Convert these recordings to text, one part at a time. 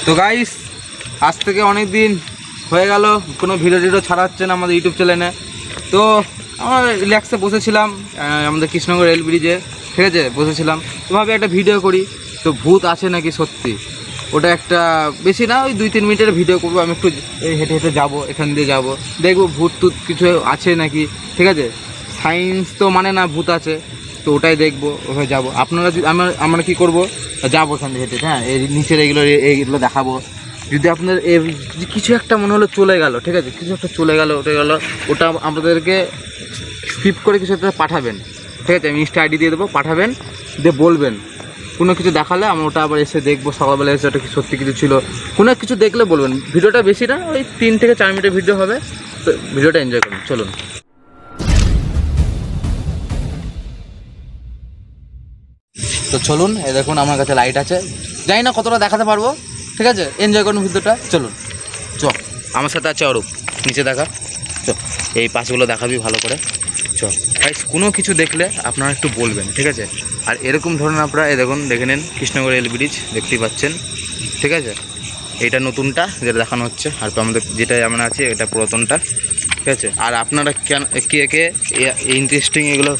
তো গাইস, আজ থেকে অনেক দিন হয়ে গেল কোনো ভিডিও ছাড়া হচ্ছে না আমাদের ইউটিউব চ্যানেলে। তো আমরা রিল্যাক্সে বসেছিলাম আমাদের কৃষ্ণনগর রেল ব্রিজে, ঠিক আছে, বসেছিলাম। তো ভাবে একটা ভিডিও করি, তো ভূত আছে নাকি সত্যি, ওটা একটা বেশি না, ওই 2-3 মিনিটের ভিডিও করবো। আমি একটু হেঁটে হেঁটে যাবো, এখান দিয়ে যাবো, দেখবো ভূত টুত কিছু আছে নাকি, ঠিক আছে। সায়েন্স তো মানে না ভূত আছে, তো ওটাই দেখবো, ওখানে যাবো। আপনারা আমরা কী করবো, যাবো ওখান থেকে হেঁটে, হ্যাঁ, এই নিচের এইগুলো দেখাবো। যদি আপনার কিছু একটা মনে হলো চলে গেল, ঠিক আছে, কিছু একটা চলে গেল, ওটা আমাদেরকে স্ক্রিপ্ট করে কিছু একটা পাঠাবেন, ঠিক আছে। আমি ইনস্টা আইডি দিয়ে দেবো, পাঠাবেন, দিয়ে বলবেন কোনো কিছু দেখালে আমরা ওটা আবার এসে দেখবো। সকালবেলা এসে ওটা কি সত্যি কিছু ছিল, কোনো কিছু দেখলে বলবেন। ভিডিওটা বেশি না, ওই 3 থেকে 4 মিনিটের ভিডিও হবে, তো ভিডিওটা এনজয় করুন। চলুন। তো চলুন, এই দেখুন আমার কাছে লাইট আছে, জানি না কতটা দেখাতে পারবো, ঠিক আছে। এনজয় করুন ভিডিওটা, চলুন। চ, আমার সাথে আছে অরূপ, নিচে দেখা, চ, এই পাশগুলো দেখাবি ভালো করে, চ। গাইস, কোনো কিছু দেখলে আপনারা একটু বলবেন, ঠিক আছে। আর এরকম ধরনের আপনারা এই দেখুন, দেখে নিন কৃষ্ণনগর রেল ব্রিজ দেখতেই পাচ্ছেন, ঠিক আছে। এইটা নতুনটা যেটা দেখানো হচ্ছে, আর আমাদের যেটা আমরা আছে এটা পুরাতনটা, ঠিক আছে। আর আপনারা কে ইন্টারেস্টিং এগুলো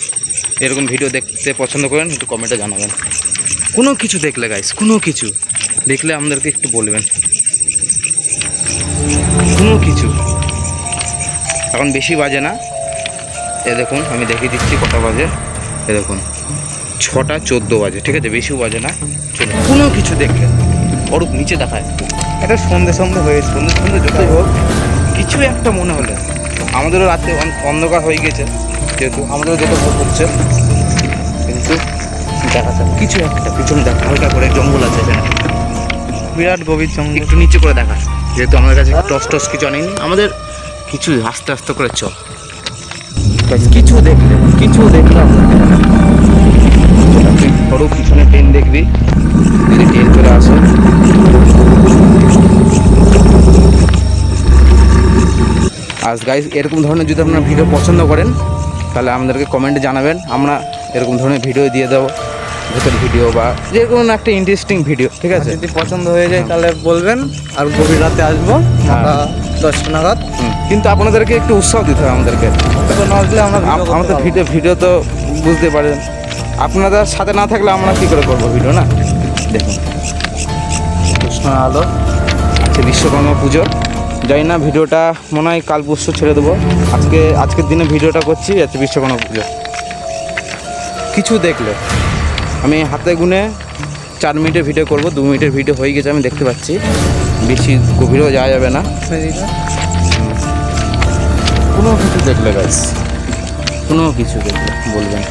এরকম ভিডিও দেখতে পছন্দ করেন, একটু কমেন্টে জানাবেন। কোনো কিছু দেখলে গাইস, কোনো কিছু দেখলে আমাদেরকে একটু বলবেন, কোনো কিছু। এখন বেশি বাজে না, এ দেখুন আমি দেখিয়ে দিচ্ছি কটা বাজে, এ দেখুন 6:14 বাজে, ঠিক আছে, বেশিও বাজে না। চলুন, কোনো কিছু দেখলে অরূপ নিচে দেখায়, এটা সন্ধে হয়েছে, সন্ধে যতই হোক কিছু একটা মনে হলে, আমাদেরও রাতে অন্ধকার হয়ে গেছে যেহেতু, আমাদেরও যেতে ভোর করছে, কিন্তু দেখা যাক কিছু একটা পিছনে দেখা, হালকা করে জঙ্গল আছে এখানে, বিরাট গভীর জঙ্গল, একটু নিচে করে দেখা, যেহেতু আমাদের কাছে টস কিছু আনেনি, আমাদের কিছু আস্তে আস্তে করে চ। কিছু দেখলে বড় পিছনে ট্রেন দেখবি, যদি ট্রেন চলে আসে। আর গাইস, এরকম ধরনের যদি আপনারা ভিডিও পছন্দ করেন তাহলে আমাদেরকে কমেন্টে জানাবেন, আমরা এরকম ধরনের ভিডিও দিয়ে দেবো, ভূতের ভিডিও বা যে কোনো একটা ইন্টারেস্টিং ভিডিও, ঠিক আছে। যদি পছন্দ হয়ে যায় তাহলে বলবেন, আর গভীর রাতে আসবো 10টা নাগাদ। কিন্তু আপনাদেরকে একটু উৎসাহ দিতে হবে আমাদেরকে, তো না আসলে আমাদের ভিডিও তো বুঝতে পারেন, আপনাদের সাথে না থাকলে আমরা কী করে করবো ভিডিও, না। দেখুন কৃষ্ণ আলো আছে, বিশ্বকর্মা পুজো, জানি না ভিডিওটা মনে হয় কাল পরশু ছেড়ে দেবো, আজকের দিনে ভিডিওটা করছি, আছে বিশ্বকর্মা পুজো। কিছু দেখলে আমি হাতে গুনে 4 মিনিটের ভিডিও করব, 2 মিনিটের ভিডিও হয়ে গেছে আমি দেখতে পাচ্ছি, বেশি গভীরেও যাওয়া যাবে না। কোনো কিছু দেখলে গাইস, কোনো কিছু দেখলে বলবেন,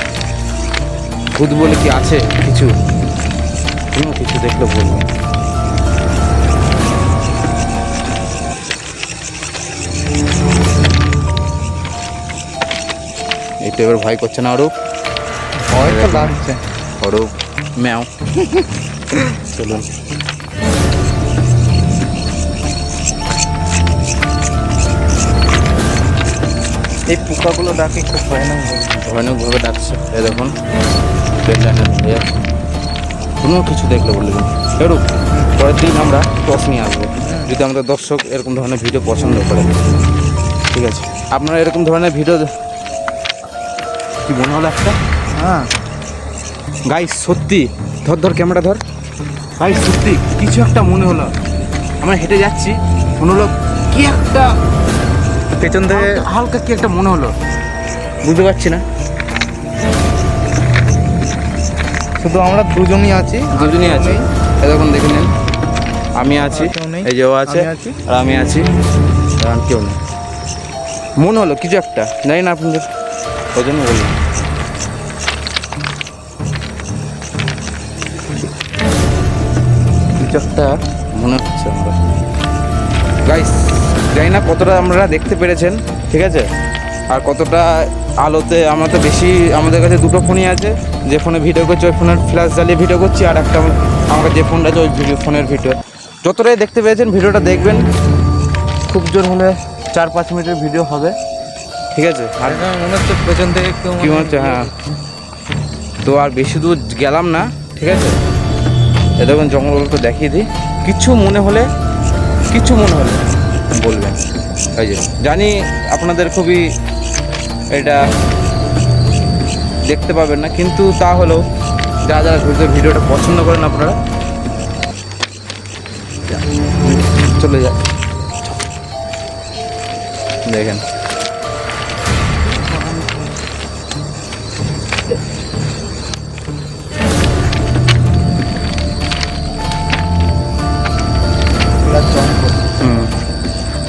ভূত বলে কি আছে কিছু, কোনো কিছু দেখলে বলবেন। একটু এবার ভয় করছে না অরূপ? ভয় তো লাগছে অরূপ ম্যাও। চলুন। এই পোকাগুলো ডাকে খুব ভয়ানকভাবে ডাকছে, এ দেখুন কোনো কিছু দেখলে বলবেন। অরূপ, পরের দিন আমরা টস নিয়ে আসবো, যদি আমাদের দর্শক এরকম ধরনের ভিডিও পছন্দ করে, ঠিক আছে। আপনারা এরকম ধরনের ভিডিও কি মনে হলো একটা, হ্যাঁ গাইস সত্যি, ধর ক্যামেরা ধর, গাইস সত্যি কিছু একটা মনে হলো, আমরা হেঁটে যাচ্ছি, মনে হলো কি একটা পেছন থেকে হালকা কি একটা মনে হলো, বুঝতে পারছি না। শুধু আমরা দুজনই আছি, এরকম দেখে নিন, আমি আছি, এই যে ও আছে আর আমি আছি, আর কেউ নেই। মনে হলো কিছু একটা, জানি না আপনাদের, ওই জন্য বললাম। কিছু একটা মনে হচ্ছে আমরা, গাইস জানি না কতটা আমরা দেখতে পেরেছেন, ঠিক আছে, আর কতটা আলোতে। আমরা তো বেশি, আমাদের কাছে 2টো ফোনই আছে, যে ফোনে ভিডিও করছি ওই ফোনের ফ্ল্যাশ জ্বালিয়ে ভিডিও করছি, আর একটা আমার যে ফোনটা আছে ওই ফোনের ভিডিও। যতটাই দেখতে পেয়েছেন ভিডিওটা দেখবেন, খুব জোর হলে 4-5 মিনিটের ভিডিও হবে, ঠিক আছে। আর মনে হচ্ছে পেছন থেকে একটু কী হচ্ছে, হ্যাঁ। তো আর বেশি দূর গেলাম না, ঠিক আছে, এ দেখুন জঙ্গলটা দেখিয়ে দিই, কিছু মনে হলে বলবেন। এই যে জানি আপনাদের খুবই এটা দেখতে পাবেন না, কিন্তু তা হলেও যারা ভিডিওটা পছন্দ করেন আপনারা চলে যায় দেখেন।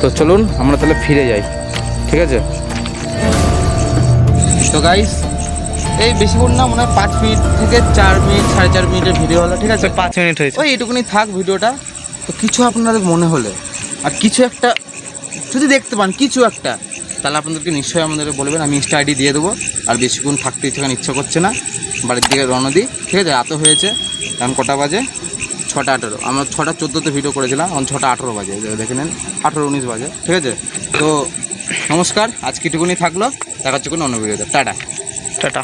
তো চলুন আমরা তাহলে ফিরে যাই, ঠিক আছে? তো গাইস এই বেশিক্ষণ না, মনে হয় 5 মিনিট থেকে 4 মিনিট 4.5 মিনিটের ভিডিও হলো, ঠিক আছে? 5 মিনিট হয়েছে। ওই এটুকুনি থাক ভিডিওটা। তো কিছু আপনাদের মনে হলে আর কিছু একটা যদি দেখতে পান কিছু একটা, তাহলে আপনাদেরকে নিশ্চয়ই আমাদেরকে বলবেন, আমি ইনস্টা আইডি দিয়ে দেবো। আর বেশিক্ষণ থাকতে ইচ্ছা করছে না, বাড়ির দিকে রওনা দিই, ঠিক আছে? রাতও হয়েছে, এখন কটা বাজে? 6:18। আমরা 6:14-তে ভিডিও করেছিলাম, এখন 6:18 বাজে, দেখে নেন 18-19 বাজে, ঠিক আছে? তো নমস্কার, আজকে এটুকুনি থাকলো, দেখা হচ্ছে কোনো অন্য ভিডিওতে। টাটা।